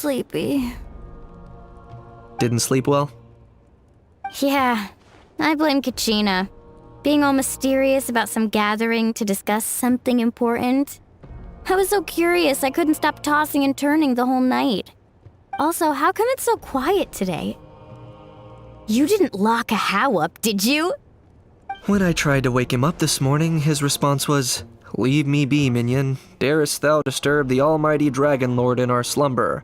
sleepy. Didn't sleep well? Yeah, I blame Kachina. Being all mysterious about some gathering to discuss something important. I was so curious I couldn't stop tossing and turning the whole night. Also, how come it's so quiet today? You didn't lock a How up, did you? When I tried to wake him up this morning, his response was, "Leave me be, minion. Darest thou disturb the almighty Dragon Lord in our slumber?"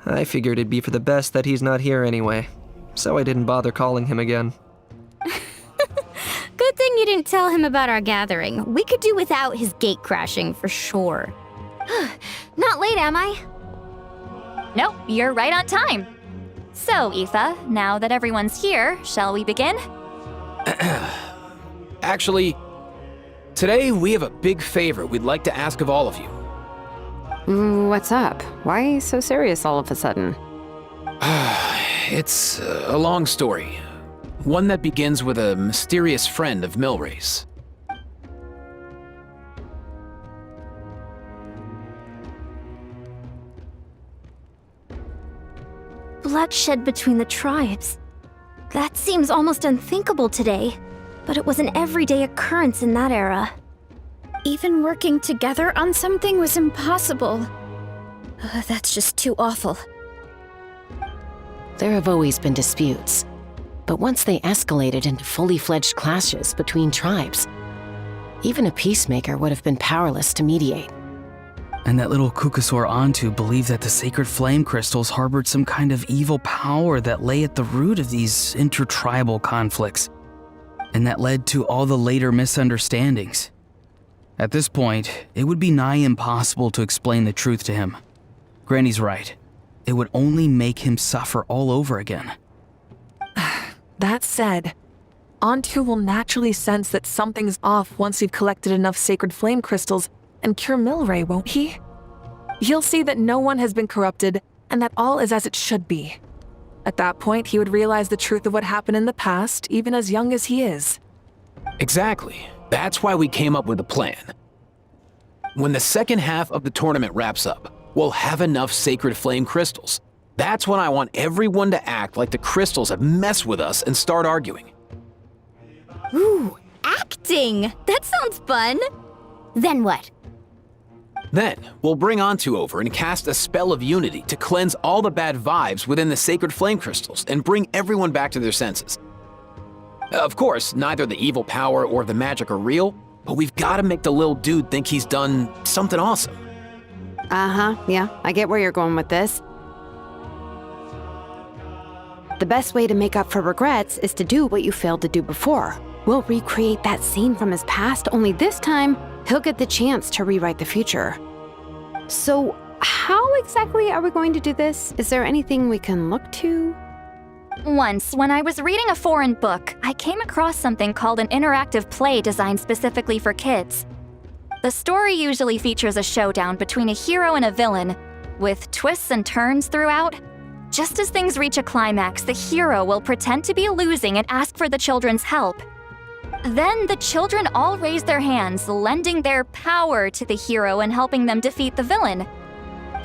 I figured it'd be for the best that he's not here anyway, so I didn't bother calling him again. Good thing you didn't tell him about our gathering. We could do without his gate crashing for sure. Not late, am I? Nope, you're right on time. So, Aoife, now that everyone's here, shall we begin? Actually, today we have a big favor we'd like to ask of all of you. What's up? Why so serious all of a sudden? It's a long story. One that begins with a mysterious friend of Milray's. Bloodshed between the tribes. That seems almost unthinkable today, but it was an everyday occurrence in that era. Even working together on something was impossible. That's just too awful. There have always been disputes, but once they escalated into fully fledged clashes between tribes, even a peacemaker would have been powerless to mediate. And that little Kukasaur Antu believed that the sacred flame crystals harbored some kind of evil power that lay at the root of these intertribal conflicts, and that led to all the later misunderstandings. At this point, it would be nigh impossible to explain the truth to him. Granny's right. It would only make him suffer all over again. That said, Antu will naturally sense that something's off once we've collected enough sacred flame crystals and cure Milray, won't he? He'll see that no one has been corrupted and that all is as it should be. At that point, he would realize the truth of what happened in the past, even as young as he is. Exactly. That's why we came up with a plan. When the second half of the tournament wraps up, we'll have enough sacred flame crystals. That's when I want everyone to act like the crystals have messed with us and start arguing. Ooh, acting! That sounds fun! Then what? Then, we'll bring Antu over and cast a spell of unity to cleanse all the bad vibes within the sacred flame crystals and bring everyone back to their senses. Of course, neither the evil power or the magic are real, but we've got to make the little dude think he's done something awesome. Yeah, I get where you're going with this. The best way to make up for regrets is to do what you failed to do before. We'll recreate that scene from his past, only this time, he'll get the chance to rewrite the future. So, how exactly are we going to do this? Is there anything we can look to? Once, when I was reading a foreign book, I came across something called an interactive play designed specifically for kids. The story usually features a showdown between a hero and a villain, with twists and turns throughout. Just as things reach a climax, the hero will pretend to be losing and ask for the children's help. Then the children all raise their hands, lending their power to the hero and helping them defeat the villain.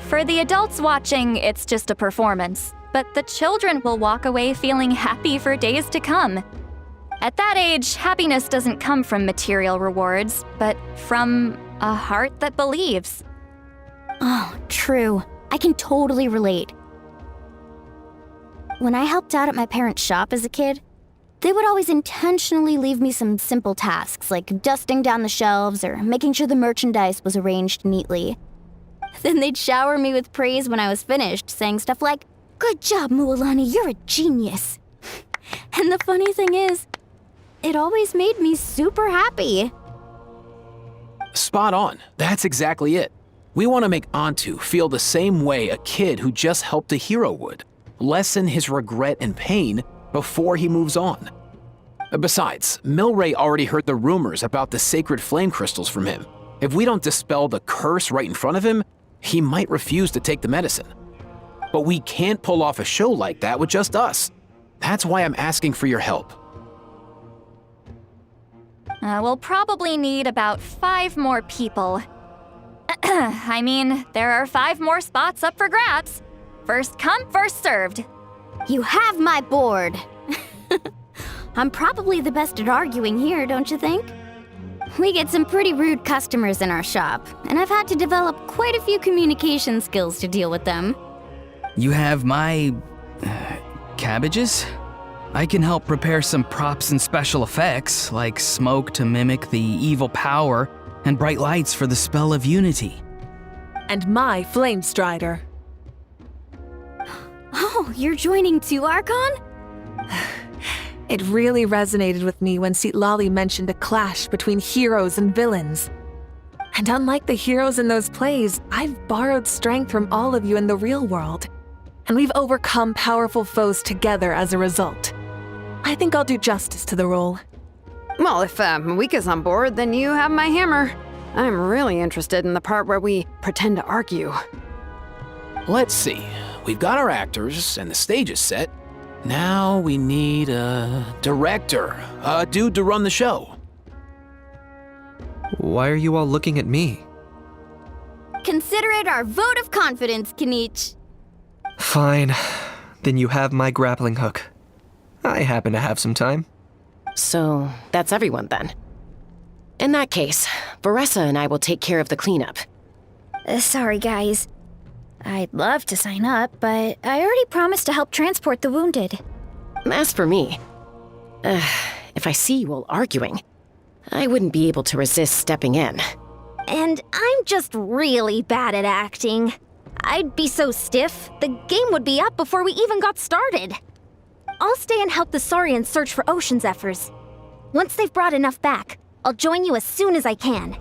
For the adults watching, it's just a performance, but the children will walk away feeling happy for days to come. At that age, happiness doesn't come from material rewards, but from a heart that believes. Oh, true. I can totally relate. When I helped out at my parents' shop as a kid, they would always intentionally leave me some simple tasks like dusting down the shelves or making sure the merchandise was arranged neatly. Then they'd shower me with praise when I was finished, saying stuff like, "Good job, Mualani, you're a genius." And the funny thing is, it always made me super happy. Spot on. That's exactly it. We want to make Antu feel the same way a kid who just helped a hero would. Lessen his regret and pain before he moves on. Besides, Milray already heard the rumors about the sacred flame crystals from him. If we don't dispel the curse right in front of him, he might refuse to take the medicine. But we can't pull off a show like that with just us. That's why I'm asking for your help. We'll probably need about 5 more people. I mean, there are 5 more spots up for grabs. First come, first served. You have my board. I'm probably the best at arguing here, don't you think? We get some pretty rude customers in our shop, and I've had to develop quite a few communication skills to deal with them. You have my... cabbages? I can help prepare some props and special effects, like smoke to mimic the evil power, and bright lights for the spell of unity. And my flame strider. Oh, you're joining too, Archon? It really resonated with me when Lali mentioned a clash between heroes and villains. And unlike the heroes in those plays, I've borrowed strength from all of you in the real world. And we've overcome powerful foes together as a result. I think I'll do justice to the role. Well, if Mawika's on board, then you have my hammer. I'm really interested in the part where we pretend to argue. Let's see. We've got our actors and the stage is set. Now we need a director, a dude to run the show. Why are you all looking at me? Consider it our vote of confidence, Kanich. Fine. Then you have my grappling hook. I happen to have some time. So, that's everyone then. In that case, Varessa and I will take care of the cleanup. Sorry, guys. I'd love to sign up, but I already promised to help transport the wounded. As for me, if I see you all arguing, I wouldn't be able to resist stepping in. And I'm just really bad at acting. I'd be so stiff, the game would be up before we even got started. I'll stay and help the Saurians search for Ocean Zephyrs. Once they've brought enough back, I'll join you as soon as I can.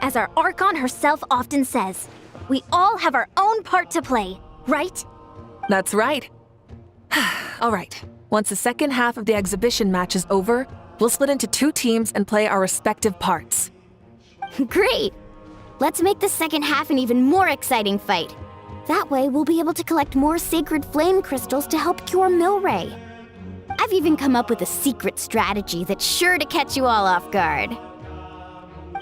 As our Archon herself often says, we all have our own part to play, right? That's right. All right. Once the second half of the exhibition match is over, we'll split into 2 teams and play our respective parts. Great! Let's make the second half an even more exciting fight. That way, we'll be able to collect more sacred flame crystals to help cure Milray. I've even come up with a secret strategy that's sure to catch you all off guard.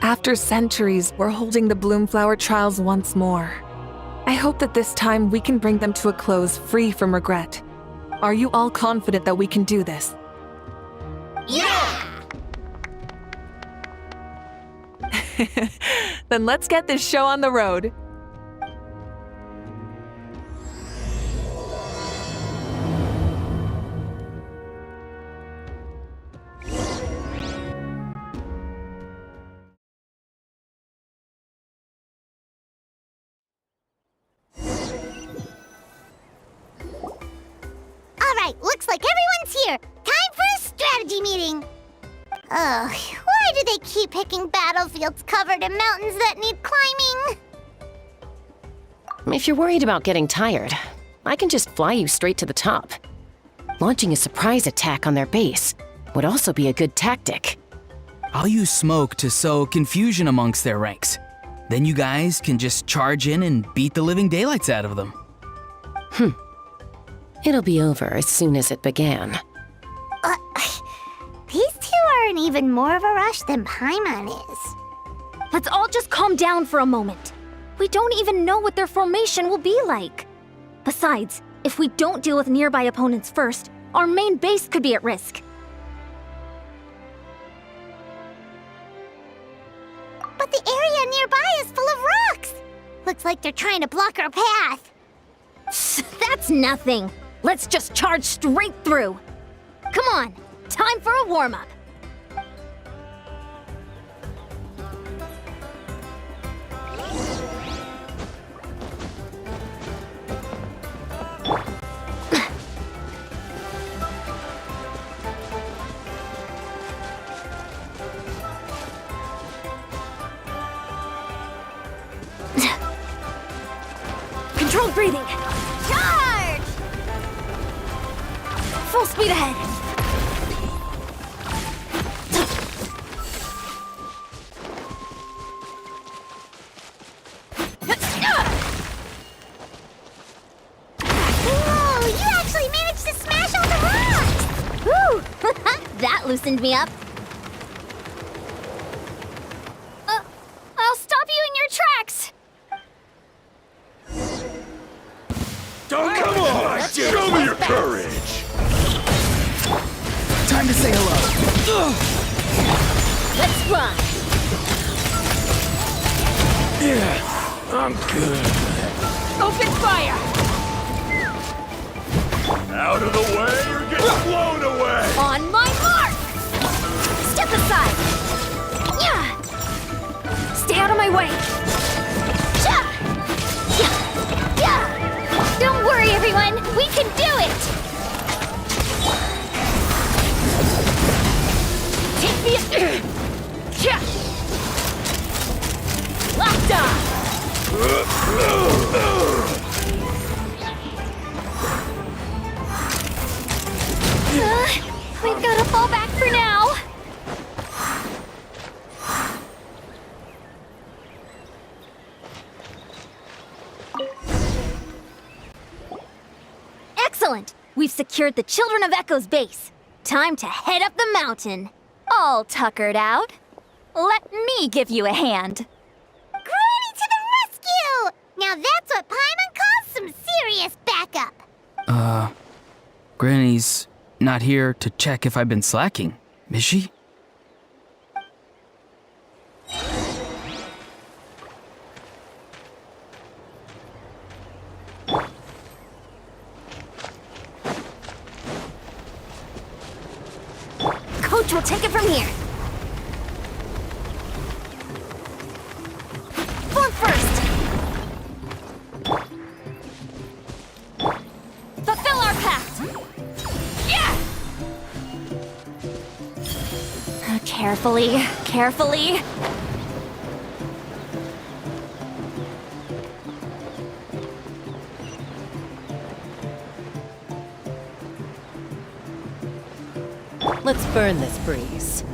After centuries, we're holding the Bloomflower trials once more. I hope that this time we can bring them to a close free from regret. Are you all confident that we can do this? Yeah! Then let's get this show on the road. Alright, looks like everyone's here. Time for a strategy meeting. Ugh, why do they keep picking battlefields covered in mountains that need climbing? If you're worried about getting tired, I can just fly you straight to the top. Launching a surprise attack on their base would also be a good tactic. I'll use smoke to sow confusion amongst their ranks. Then you guys can just charge in and beat the living daylights out of them. It'll be over as soon as it began. These two are in even more of a rush than Paimon is. Let's all just calm down for a moment. We don't even know what their formation will be like. Besides, if we don't deal with nearby opponents first, our main base could be at risk. But the area nearby is full of rocks. Looks like they're trying to block our path. That's nothing. Let's just charge straight through. Come on, time for a warm-up. Controlled breathing. Charge! Full speed ahead. Whoa, you actually managed to smash all the rocks! Whew! That loosened me up. I'll stop you in your tracks. Come on! Show me your courage! Time to say hello. Let's run! Yeah, I'm good. Open fire! Out of the way or get blown away! On my mark! Step aside! Yeah! Stay out of my way! Yeah! Don't worry, everyone! We can do it! Take the... Yeah! Locked on! We've got to fall back for now! Excellent! We've secured the Children of Echo's base. Time to head up the mountain. All tuckered out. Let me give you a hand. Granny to the rescue! Now that's what Paimon calls some serious backup. Granny's not here to check if I've been slacking, is she? Coach will take it from here. Form first! Fulfill our pact! Yeah! Carefully, carefully. Let's burn this breeze.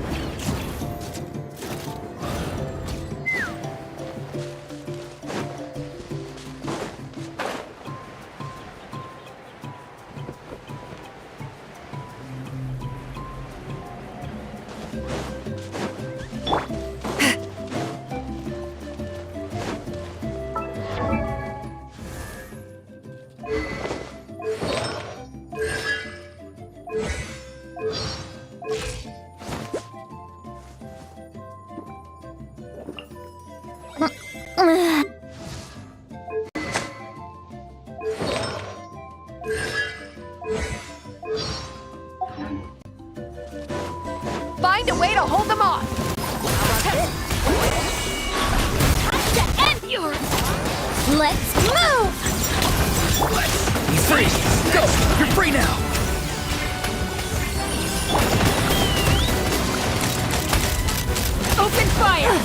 Find a way to hold them off! To end you! Let's move! He's free! Go! You're free now! Open fire!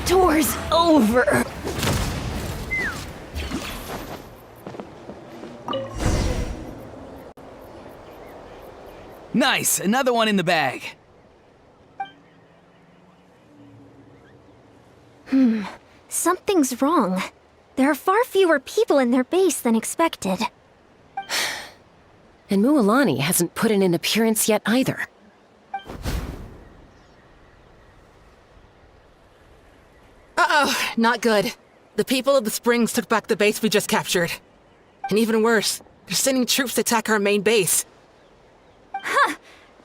Door's over. Nice! Another one in the bag. Something's wrong. There are far fewer people in their base than expected. And Mualani hasn't put in an appearance yet either. Uh-oh, not good. The people of the Springs took back the base we just captured. And even worse, they're sending troops to attack our main base.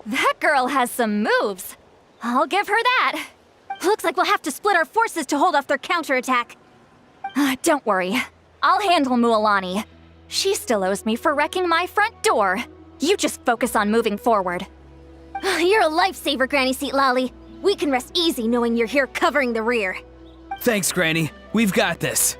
That girl has some moves. I'll give her that. Looks like we'll have to split our forces to hold off their counterattack. Don't worry. I'll handle Mualani. She still owes me for wrecking my front door. You just focus on moving forward. You're a lifesaver, Granny Seat Lolly. We can rest easy knowing you're here covering the rear. Thanks, Granny. We've got this.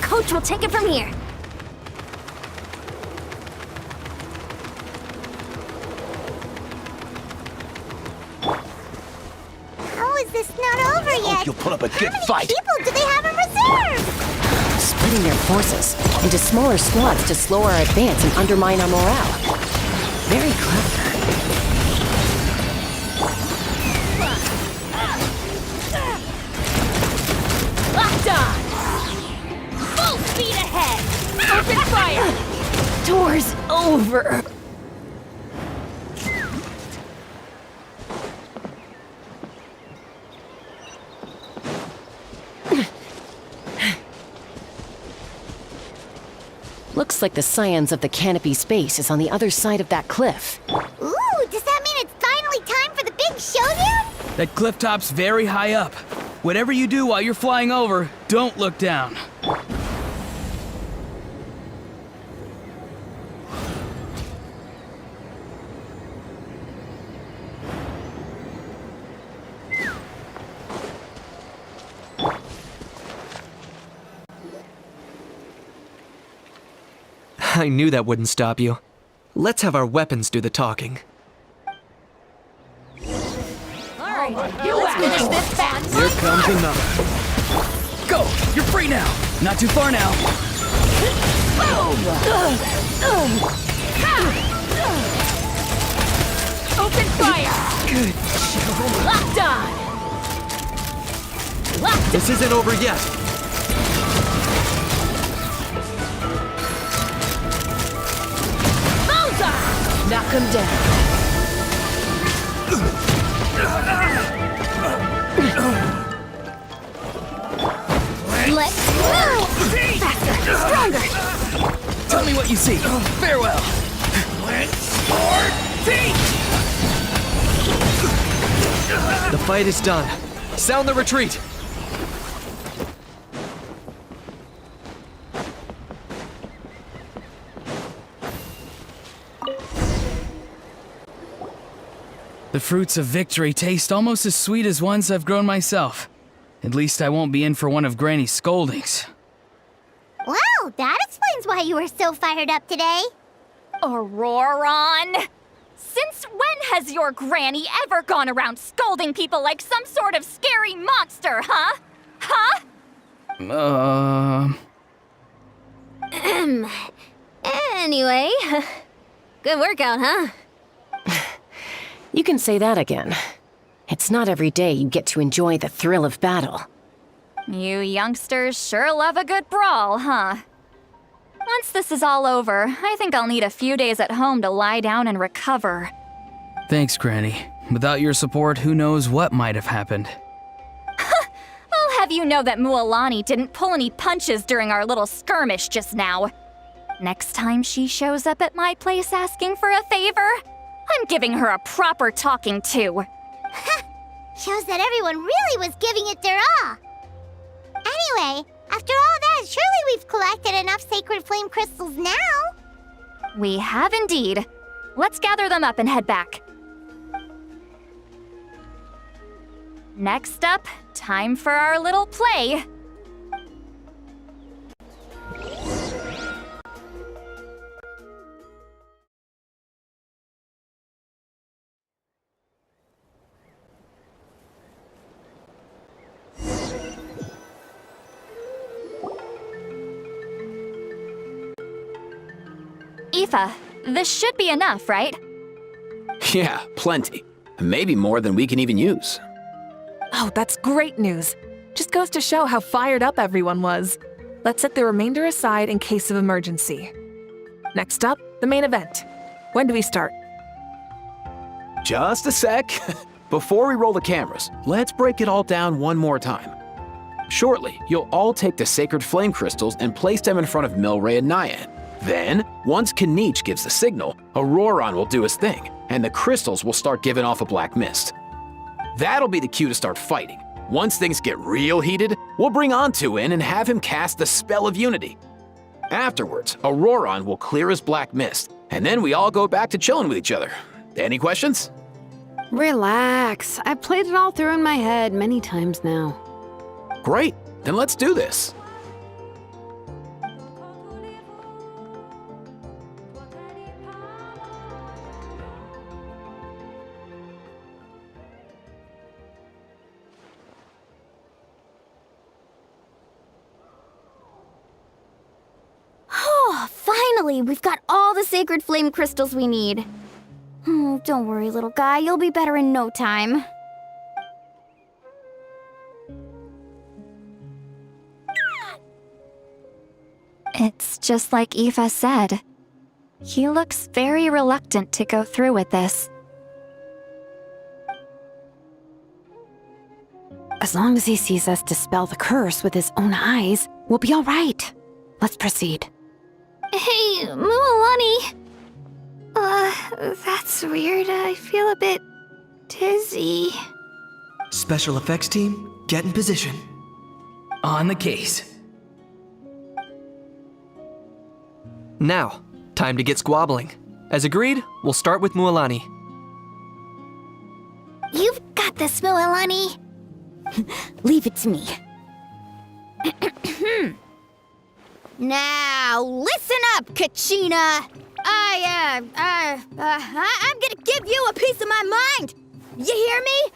Coach will take it from here. How is this not over yet? You'll put up a good How many fight. people do they have in reserve? Splitting their forces into smaller squads to slow our advance and undermine our morale. Very clever. Locked on! Door's over. Looks like the scions of the canopy space is on the other side of that cliff. Ooh, does that mean it's finally time for the big showdown? That cliff top's very high up. Whatever you do while you're flying over, don't look down. I knew that wouldn't stop you. Let's have our weapons do the talking. Here comes another. Go! You're free now! Not too far now. Open fire! Good. Locked on! Locked This isn't over yet. Bullseye! Knock him down. Let's go! Faster, stronger! Tell me what you see. Farewell. The fight is done. Sound the retreat. The fruits of victory taste almost as sweet as ones I've grown myself. At least I won't be in for one of Granny's scoldings. Wow, that explains why you were so fired up today. Auroron! Since when has your granny ever gone around scolding people like some sort of scary monster, huh? Huh? Anyway, good workout, huh? You can say that again. It's not every day you get to enjoy the thrill of battle. You youngsters sure love a good brawl, huh? Once this is all over, I think I'll need a few days at home to lie down and recover. Thanks, Granny. Without your support, who knows what might have happened. I'll have you know that Mualani didn't pull any punches during our little skirmish just now. Next time she shows up at my place asking for a favor, I'm giving her a proper talking to. Shows that everyone really was giving it their all. Anyway, after all that, surely we've collected enough sacred flame crystals now. We have indeed. Let's gather them up and head back. Next up, time for our little play. Aoife, this should be enough, right? Yeah, plenty. Maybe more than we can even use. Oh, that's great news. Just goes to show how fired up everyone was. Let's set the remainder aside in case of emergency. Next up, the main event. When do we start? Just a sec. Before we roll the cameras, let's break it all down one more time. Shortly, you'll all take the sacred flame crystals and place them in front of Milray and Nyan. Then, once Kanich gives the signal, Auroron will do his thing, and the crystals will start giving off a black mist. That'll be the cue to start fighting. Once things get real heated, we'll bring Antu in and have him cast the spell of unity. Afterwards, Auroron will clear his black mist, and then we all go back to chilling with each other. Any questions? Relax. I've played it all through in my head many times now. Great, then let's do this. Oh, finally, we've got all the sacred flame crystals we need. Don't worry, little guy, you'll be better in no time. It's just like Eva said. He looks very reluctant to go through with this. As long as he sees us dispel the curse with his own eyes, we'll be all right. Let's proceed. Hey, Mualani. That's weird. I feel a bit dizzy. Special effects team, get in position. On the case. Now, time to get squabbling. As agreed, we'll start with Mualani. You've got this, Mualani. Leave it to me. Now, listen up, Kachina. I'm gonna give you a piece of my mind. You hear me?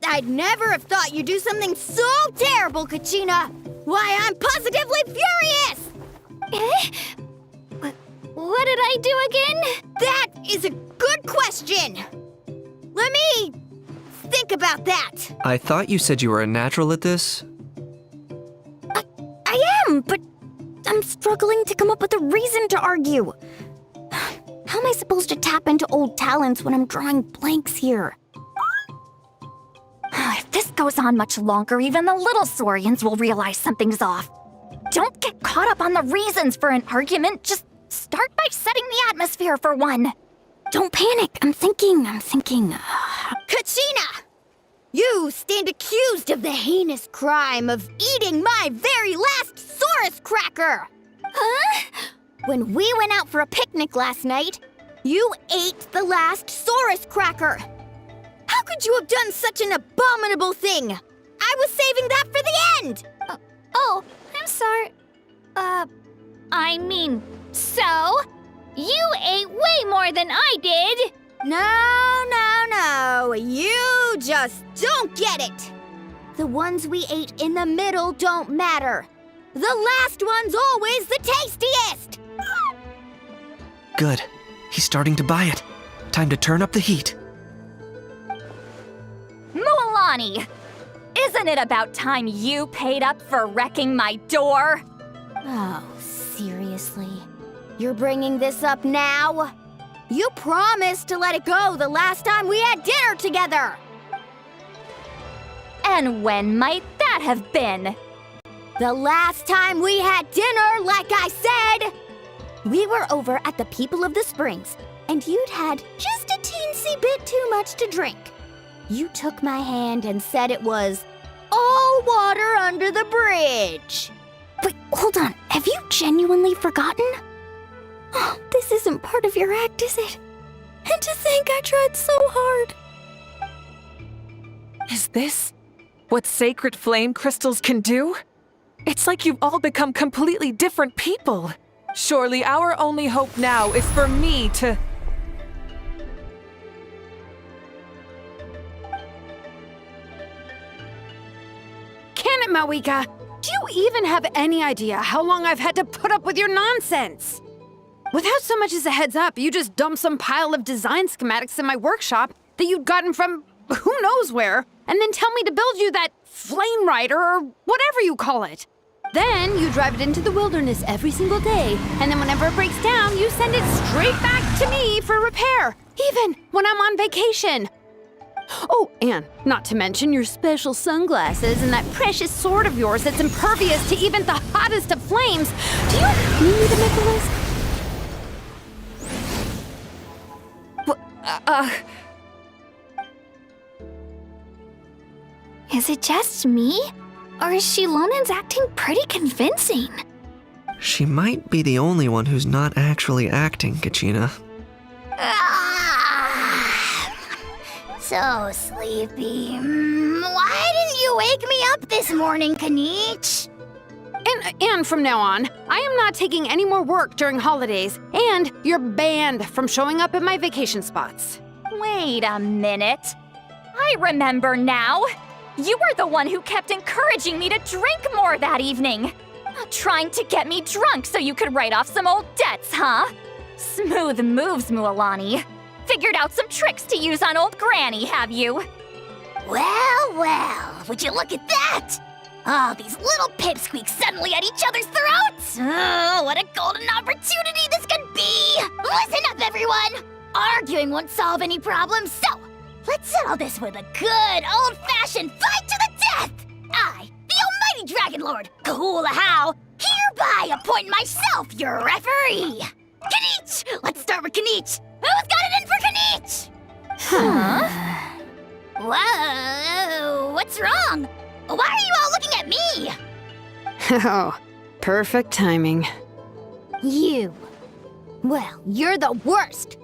I'd never have thought you'd do something so terrible, Kachina. Why, I'm positively furious! What did I do again? That is a good question. Let me think about that. I thought you said you were a natural at this. I am, but I'm struggling to come up with a reason to argue. How am I supposed to tap into old talents when I'm drawing blanks here? If this goes on much longer, even the little Saurians will realize something's off. Don't get caught up on the reasons for an argument. Just start by setting the atmosphere for one. Don't panic. I'm thinking. Kachina! You stand accused of the heinous crime of eating my very last Saurus cracker! Huh? When we went out for a picnic last night, you ate the last Saurus cracker! How could you have done such an abominable thing? I was saving that for the end! Oh, I'm sorry. I mean, so? You ate way more than I did! No. You just don't get it! The ones we ate in the middle don't matter. The last one's always the tastiest! Good. He's starting to buy it. Time to turn up the heat. Mualani! Isn't it about time you paid up for wrecking my door? Oh, seriously? You're bringing this up now? You promised to let it go the last time we had dinner together! And when might that have been? The last time we had dinner, like I said! We were over at the People of the Springs, and you'd had just a teensy bit too much to drink. You took my hand and said it was all water under the bridge. Wait, hold on. Have you genuinely forgotten? Oh, this isn't part of your act, is it? And to think I tried so hard. Is this what sacred flame crystals can do? It's like you've all become completely different people. Surely our only hope now is for me to... Can it, Mawika? Do you even have any idea how long I've had to put up with your nonsense? Without so much as a heads up, you just dumped some pile of design schematics in my workshop that you'd gotten from who knows where, and then tell me to build you that flame rider or whatever you call it. Then you drive it into the wilderness every single day, and then whenever it breaks down, you send it straight back to me for repair, even when I'm on vacation. Oh, and not to mention your special sunglasses and that precious sword of yours that's impervious to even the hottest of flames. Do you need me to make a list? Is it just me? Or is Shilonen's acting pretty convincing? She might be the only one who's not actually acting, Kachina. So sleepy. Why didn't you wake me up this morning, Kanich? And from now on, I am not taking any more work during holidays, and you're banned from showing up at my vacation spots. Wait a minute. I remember now. You were the one who kept encouraging me to drink more that evening. Trying to get me drunk so you could write off some old debts, huh? Smooth moves, Mualani. Figured out some tricks to use on old Granny, have you? Well, would you look at that? Oh, these little pipsqueaks suddenly at each other's throats! Oh, what a golden opportunity this could be! Listen up, everyone! Arguing won't solve any problems, so let's settle this with a good old-fashioned fight to the death! I, the almighty Dragon Lord, Kahula, hereby appoint myself your referee! Kanich! Let's start with Kanich! Who's got it in for Kanich? Huh? Whoa, what's wrong? Why are you all looking at me? Oh, perfect timing. You. Well, you're the worst.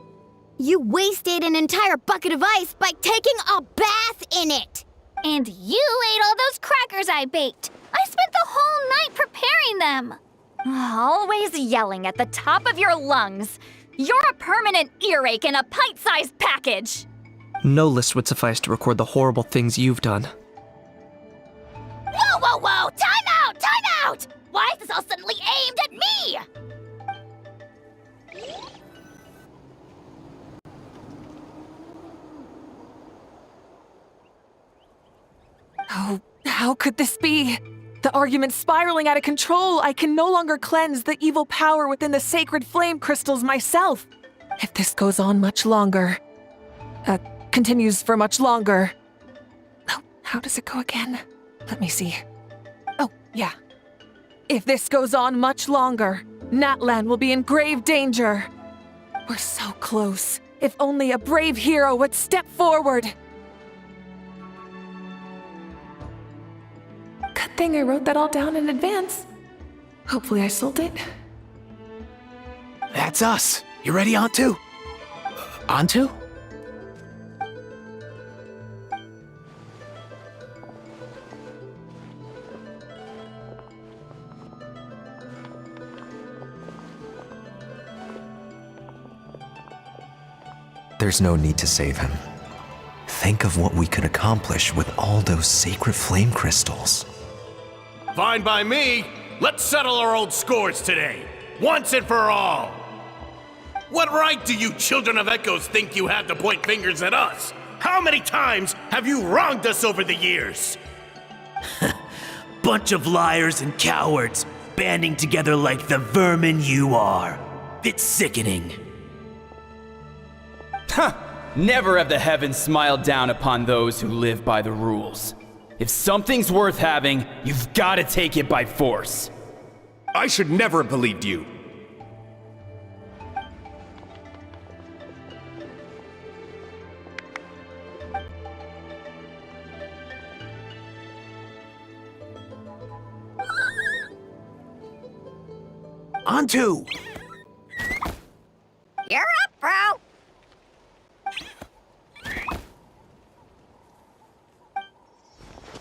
You wasted an entire bucket of ice by taking a bath in it. And you ate all those crackers I baked. I spent the whole night preparing them. Always yelling at the top of your lungs. You're a permanent earache in a pint-sized package. No list would suffice to record the horrible things you've done. Whoa, whoa, whoa! Time out! Time out! Why is this all suddenly aimed at me? Oh, how could this be? The argument's spiraling out of control. I can no longer cleanse the evil power within the sacred flame crystals myself. If this goes on much longer, continues for much longer. Oh, how does it go again? Let me see. Oh, yeah. If this goes on much longer, Natlan will be in grave danger. We're so close. If only a brave hero would step forward. Good thing I wrote that all down in advance. Hopefully I sold it. That's us. You ready, Antu? Antu? There's no need to save him. Think of what we could accomplish with all those sacred flame crystals. Fine by me. Let's settle our old scores today, once and for all. What right do you children of Echoes think you have to point fingers at us? How many times have you wronged us over the years? Bunch of liars and cowards, banding together like the vermin you are. It's sickening. Never have the heavens smiled down upon those who live by the rules. If something's worth having, you've got to take it by force. I should never have believed you. Antu! You're up, bro.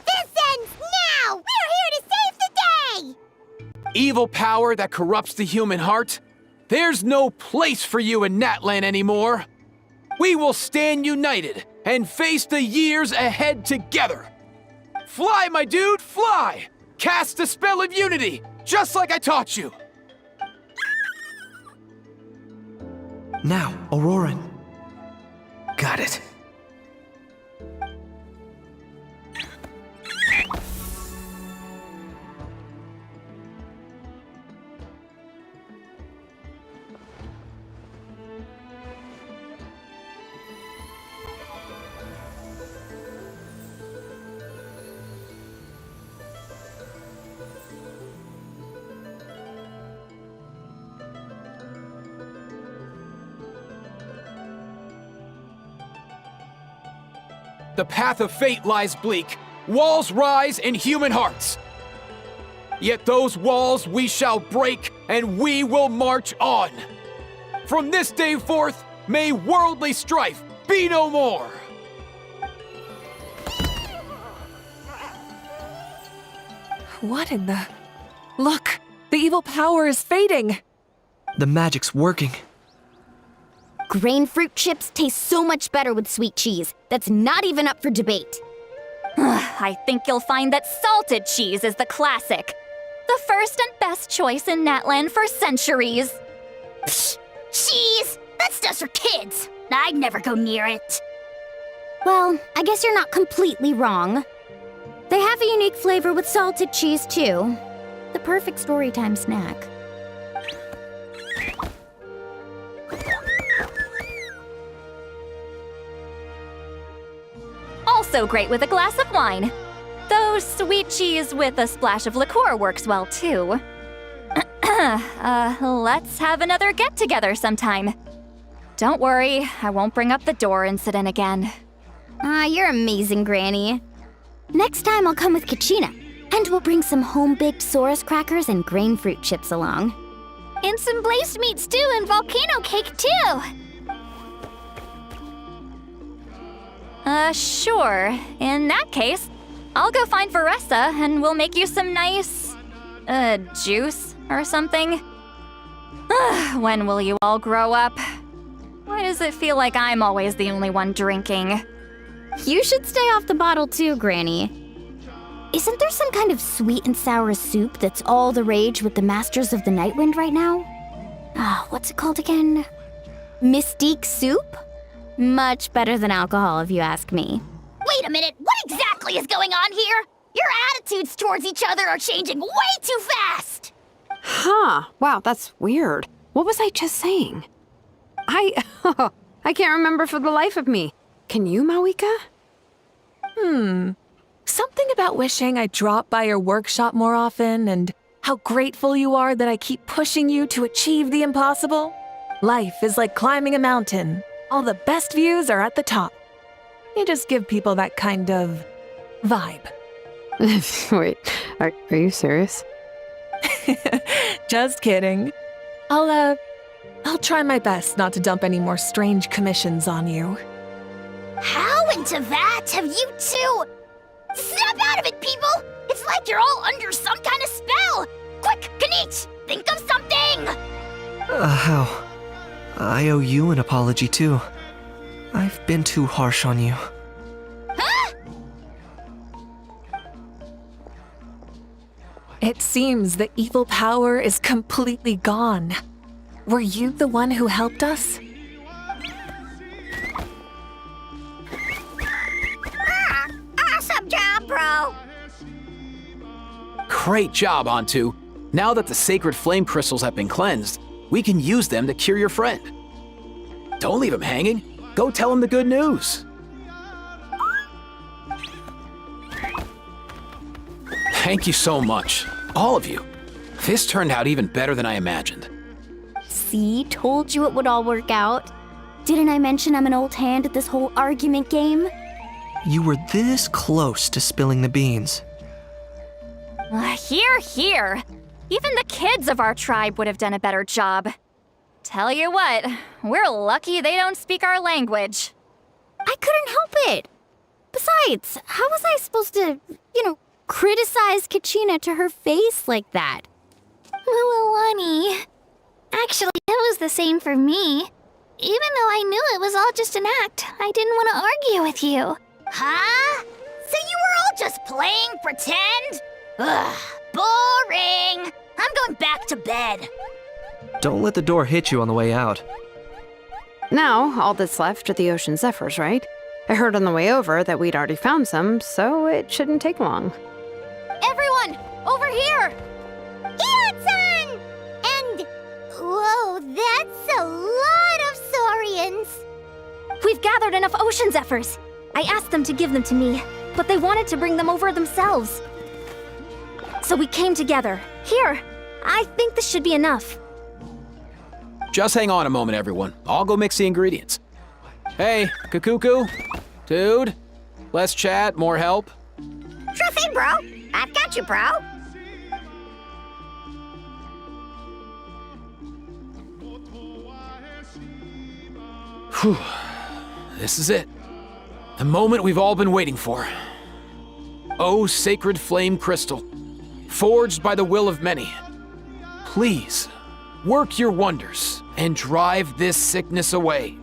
This ends now! We're here to save the day! Evil power that corrupts the human heart? There's no place for you in Natlan anymore. We will stand united and face the years ahead together. Fly, my dude, fly! Cast the spell of unity, just like I taught you. Now, Auroran. Got it. The path of fate lies bleak. Walls rise in human hearts. Yet those walls we shall break, and we will march on. From this day forth, may worldly strife be no more. What in the... Look! The evil power is fading! The magic's working. Grain fruit chips taste so much better with sweet cheese. That's not even up for debate. I think you'll find that salted cheese is the classic. The first and best choice in Natlan for centuries. Psh, cheese! That stuff's for kids. I'd never go near it. Well, I guess you're not completely wrong. They have a unique flavor with salted cheese, too. The perfect storytime snack. Also great with a glass of wine. Though sweet cheese with a splash of liqueur works well too. Let's have another get-together sometime. Don't worry, I won't bring up the door incident again. You're amazing, Granny. Next time I'll come with Kachina, and we'll bring some home-baked Saurus crackers and grain fruit chips along. And some blazed meat stew and volcano cake, too. Sure. In that case, I'll go find Varessa and we'll make you some nice, juice or something. When will you all grow up? Why does it feel like I'm always the only one drinking? You should stay off the bottle too, Granny. Isn't there some kind of sweet and sour soup that's all the rage with the Masters of the Nightwind right now? What's it called again? Mystique soup? Much better than alcohol, if you ask me. Wait a minute, what exactly is going on here? Your attitudes towards each other are changing way too fast! Huh. Wow, that's weird. What was I just saying? I can't remember for the life of me. Can you, Mawika? Something about wishing I'd drop by your workshop more often and how grateful you are that I keep pushing you to achieve the impossible. Life is like climbing a mountain. All the best views are at the top. You just give people that kind of vibe. Wait, are you serious? Just kidding. I'll try my best not to dump any more strange commissions on you. How into that have you two? Snap out of it, people! It's like you're all under some kind of spell! Quick, Kanich, think of something! How? I owe you an apology too. I've been too harsh on you. Huh? It seems the evil power is completely gone. Were you the one who helped us? Awesome job, bro! Great job, Antu. Now that the sacred flame crystals have been cleansed, we can use them to cure your friend. Don't leave him hanging. Go tell him the good news. Thank you so much, all of you. This turned out even better than I imagined. See, told you it would all work out. Didn't I mention I'm an old hand at this whole argument game? You were this close to spilling the beans. Hear, hear. Even the kids of our tribe would have done a better job. Tell you what, we're lucky they don't speak our language. I couldn't help it. Besides, how was I supposed to, criticize Kachina to her face like that? Honey. Actually, it was the same for me. Even though I knew it was all just an act, I didn't want to argue with you. Huh? So you were all just playing pretend? Ugh, boring. I'm going back to bed. Don't let the door hit you on the way out. Now, all that's left are the ocean zephyrs, right? I heard on the way over that we'd already found some, so it shouldn't take long. Everyone, over here! Ian-san! And, whoa, that's a lot of saurians. We've gathered enough ocean zephyrs. I asked them to give them to me, but they wanted to bring them over themselves. So we came together. Here, I think this should be enough. Just hang on a moment, everyone. I'll go mix the ingredients. Hey, Kakuku? Dude? Less chat, more help? Sure thing, bro. I've got you, bro. Whew. This is it. The moment we've all been waiting for. Oh, sacred flame crystal, forged by the will of many. Please, work your wonders and drive this sickness away.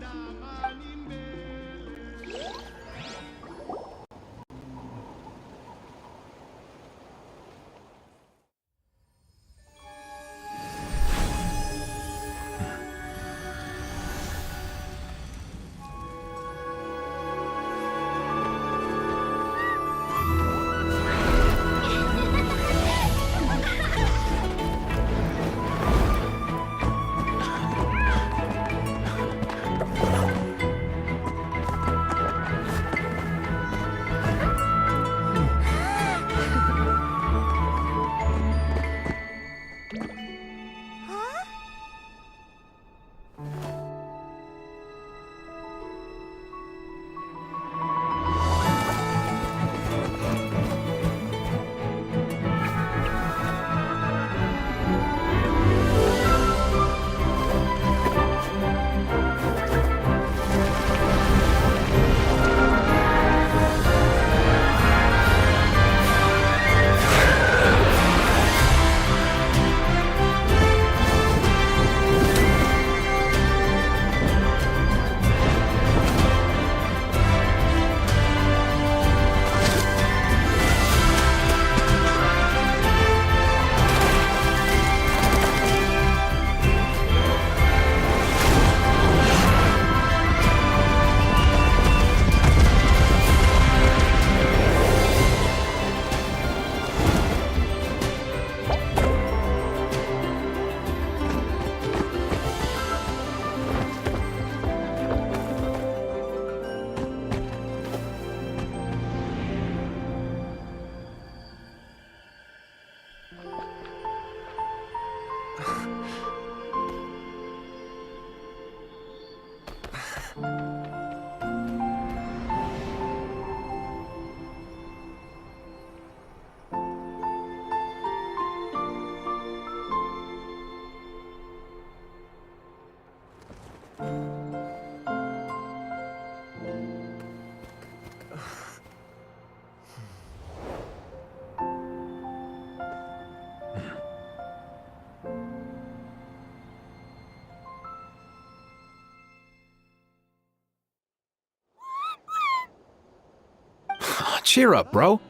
Cheer up, bro.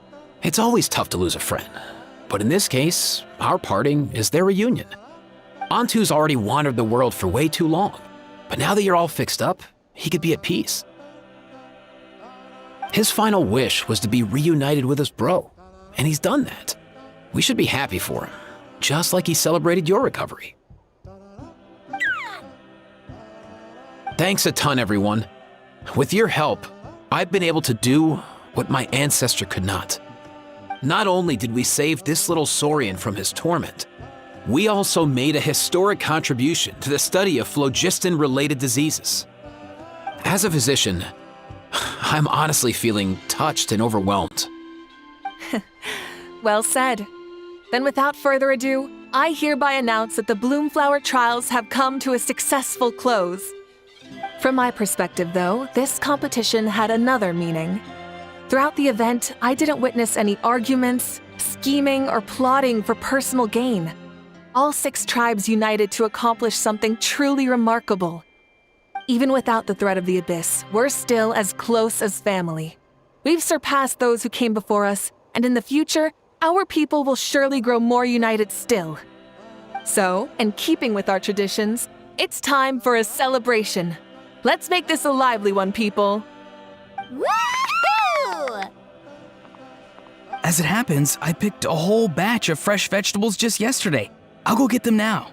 It's always tough to lose a friend. But in this case, our parting is their reunion. Antu's already wandered the world for way too long. But now that you're all fixed up, he could be at peace. His final wish was to be reunited with his bro, and he's done that. We should be happy for him, just like he celebrated your recovery. Thanks a ton, everyone. With your help, I've been able to do what my ancestor could not. Not only did we save this little saurian from his torment, we also made a historic contribution to the study of phlogiston-related diseases. As a physician, I'm honestly feeling touched and overwhelmed. Well said. Then without further ado, I hereby announce that the Bloomflower trials have come to a successful close. From my perspective, though, this competition had another meaning. Throughout the event, I didn't witness any arguments, scheming, or plotting for personal gain. All 6 tribes united to accomplish something truly remarkable. Even without the threat of the Abyss, we're still as close as family. We've surpassed those who came before us, and in the future, our people will surely grow more united still. So, in keeping with our traditions, it's time for a celebration. Let's make this a lively one, people. Woohoo! As it happens, I picked a whole batch of fresh vegetables just yesterday. I'll go get them now.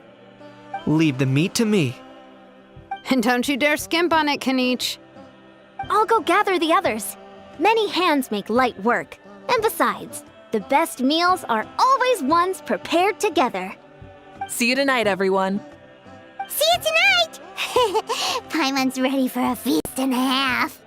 Leave the meat to me. And don't you dare skimp on it, Kanich. I'll go gather the others. Many hands make light work. And besides, the best meals are always ones prepared together. See you tonight, everyone. See you tonight! Paimon's ready for a feast and a half.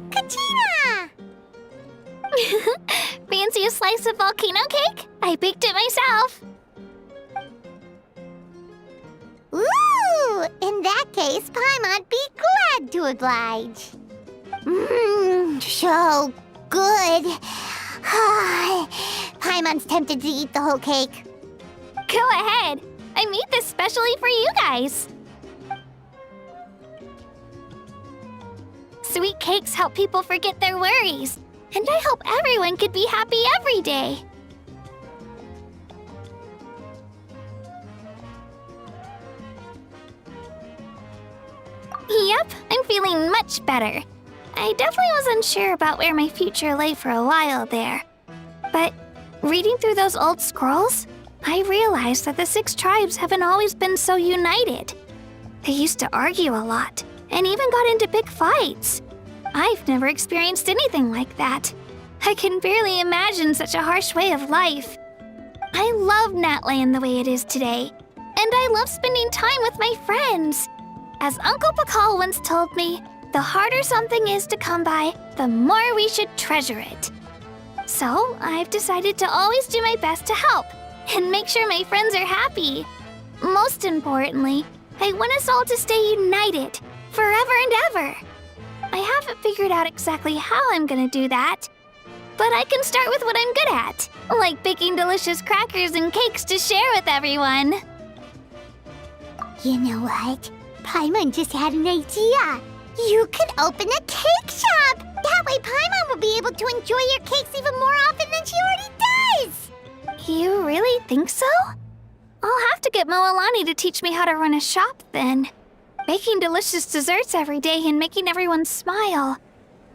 Katina! Fancy a slice of volcano cake? I baked it myself. Ooh! In that case, Paimon'd be glad to oblige. Mmm, so good. Paimon's tempted to eat the whole cake. Go ahead. I made this specially for you guys. Sweet cakes help people forget their worries. And I hope everyone could be happy every day. Yep, I'm feeling much better. I definitely wasn't sure about where my future lay for a while there. But reading through those old scrolls, I realized that the 6 tribes haven't always been so united. They used to argue a lot, and even got into big fights. I've never experienced anything like that. I can barely imagine such a harsh way of life. I love Natland the way it is today, and I love spending time with my friends. As Uncle Pakal once told me, the harder something is to come by, the more we should treasure it. So I've decided to always do my best to help and make sure my friends are happy. Most importantly, I want us all to stay united, forever and ever. I haven't figured out exactly how I'm gonna do that, but I can start with what I'm good at, like baking delicious crackers and cakes to share with everyone. You know what? Paimon just had an idea. You could open a cake shop. That way Paimon will be able to enjoy your cakes even more often than she already does. You really think so? I'll have to get Moalani to teach me how to run a shop then. Baking delicious desserts every day and making everyone smile.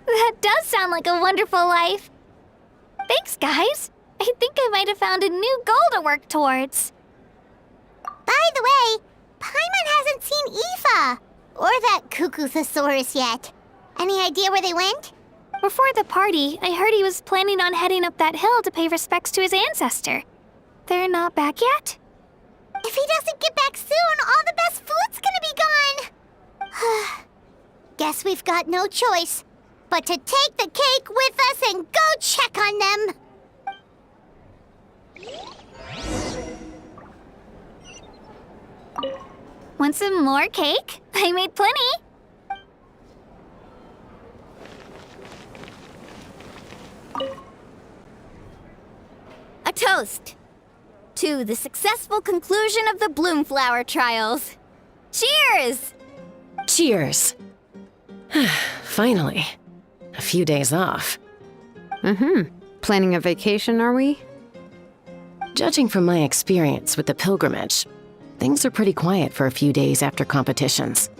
That does sound like a wonderful life. Thanks, guys. I think I might have found a new goal to work towards. By the way, Paimon hasn't seen Aoife or that Cuckoosaurus yet. Any idea where they went? Before the party, I heard he was planning on heading up that hill to pay respects to his ancestor. They're not back yet? If he doesn't get back soon, all the best food's gonna be gone. Guess we've got no choice but to take the cake with us and go check on them. Want some more cake? I made plenty. toast to the successful conclusion of the Bloomflower trials. Cheers! Cheers. Finally. A few days off. Planning a vacation, are we? Judging from my experience with the pilgrimage, things are pretty quiet for a few days after competitions.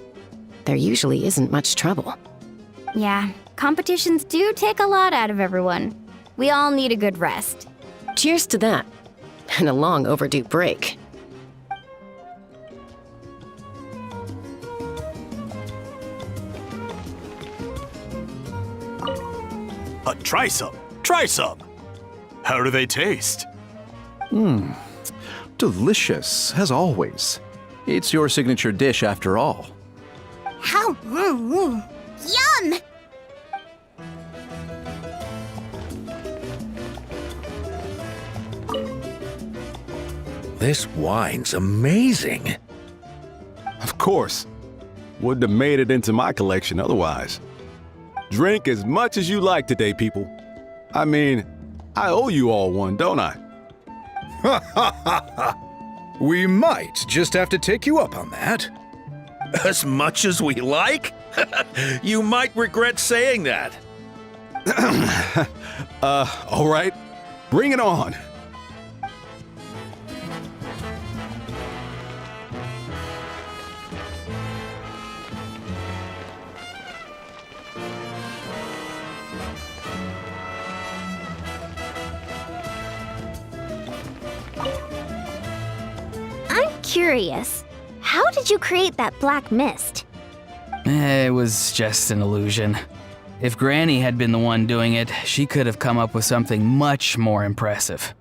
There usually isn't much trouble. Yeah, competitions do take a lot out of everyone. We all need a good rest. Cheers to that. And a long overdue break. Try some. Try some. How do they taste? Delicious, as always. It's your signature dish after all. How? Yum! This wine's amazing. Of course. Wouldn't have made it into my collection otherwise. Drink as much as you like today, people. I mean, I owe you all one, don't I? Ha ha ha ha! We might just have to take you up on that. As much as we like? You might regret saying that. All right. Bring it on. Curious, how did you create that black mist? It was just an illusion. If Granny had been the one doing it, she could have come up with something much more impressive.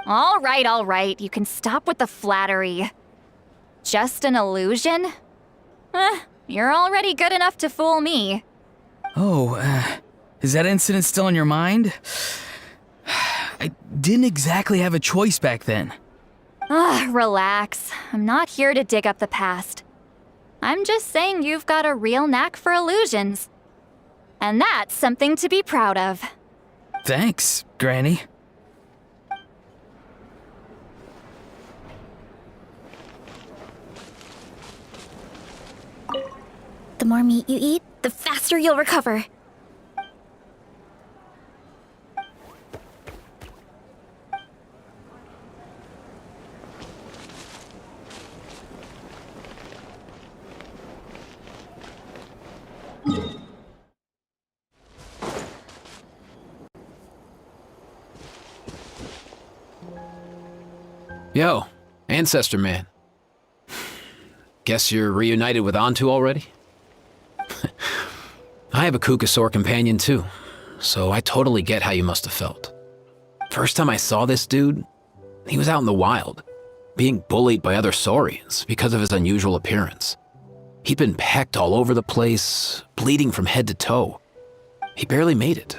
All right, you can stop with the flattery. Just an illusion? You're already good enough to fool me. Oh, is that incident still in your mind? I didn't exactly have a choice back then. Relax. I'm not here to dig up the past. I'm just saying you've got a real knack for illusions. And that's something to be proud of. Thanks, Granny. The more meat you eat, the faster you'll recover. Yo, Ancestor Man. Guess you're reunited with Antu already? I have a Kukasaur companion too, so I totally get how you must have felt. First time I saw this dude, he was out in the wild, being bullied by other saurians because of his unusual appearance. He'd been pecked all over the place, bleeding from head to toe. He barely made it.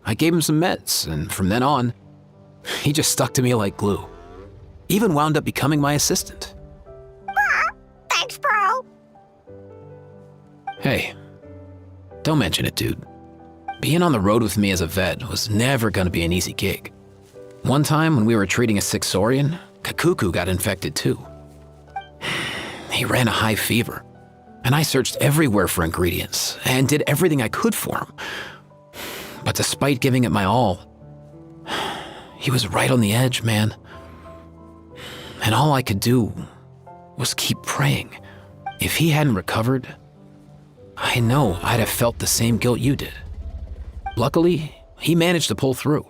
I gave him some meds, and from then on, he just stuck to me like glue. Even wound up becoming my assistant. Thanks, bro. Hey, don't mention it, dude. Being on the road with me as a vet was never gonna be an easy gig. One time when we were treating a sick saurian, Kakuku got infected too. He ran a high fever, and I searched everywhere for ingredients and did everything I could for him. But despite giving it my all, he was right on the edge, man. And all I could do was keep praying. If he hadn't recovered, I know I'd have felt the same guilt you did. Luckily, he managed to pull through,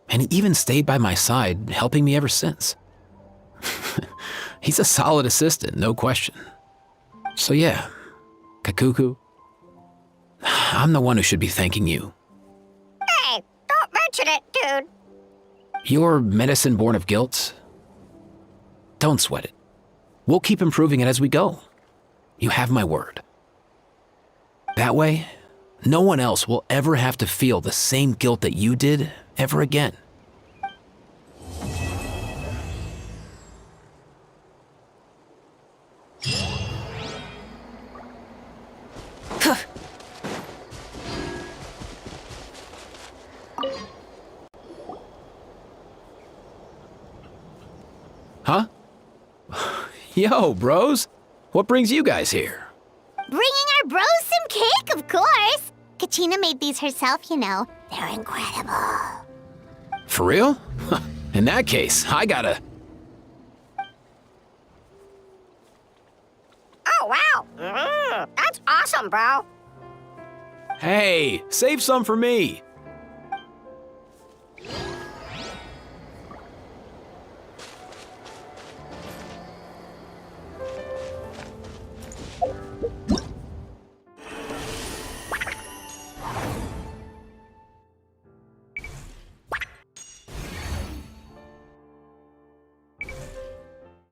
and he even stayed by my side, helping me ever since. He's a solid assistant, no question. So yeah, Kakuku, I'm the one who should be thanking you. Hey, don't mention it, dude. Your medicine born of guilt? Don't sweat it. We'll keep improving it as we go. You have my word. That way, no one else will ever have to feel the same guilt that you did ever again. Yo, bros. What brings you guys here? Bringing our bros some cake, of course. Katina made these herself, you know. They're incredible. For real? In that case, I gotta... Oh, wow. That's awesome, bro. Hey, save some for me.